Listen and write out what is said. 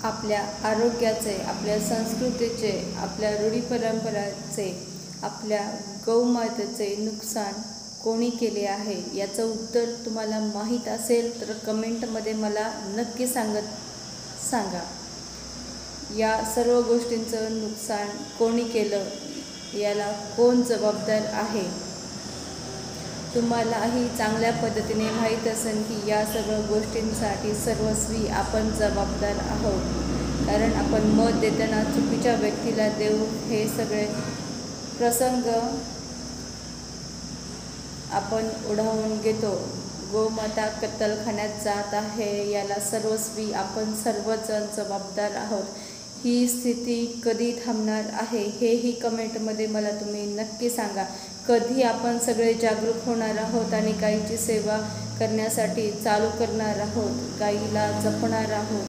आपल्या आरोग्याचे, आपल्या संस्कृतीचे, आपल्या रूढी परंपराचे, आपल्या गौमातेचे नुकसान कोणी केले आहे? याचं उत्तर तुम्हाला माहीत असेल तर कमेंटमध्ये मला नक्की सांगा. या सर्व गोष्टींचं नुकसान कोणी केलं, याला कोण जबाबदार आहे? तुम्हालाही चांगल्या पद्धतीने माहीत असेल की या सर्व गोष्टींसाठी सर्वस्वी आपण जबाबदार आहोत. कारण आपण मत देताना चुकीच्या व्यक्तीला देऊ हे सगळे प्रसंग आपण ओढावून घेतो. गोमाता कत्तलखान्यात जात आहे, याला सर्वस्वी आपण सर्वजण जबाबदार आहोत. ही स्थिती कधी थांबणार आहे हेही कमेंटमध्ये मला तुम्ही नक्की सांगा. कधी आपण सगळे जागरूक होणार आहोत आणि गायीची सेवा करण्यासाठी चालू करणार आहोत, गायीला जपणार आहोत.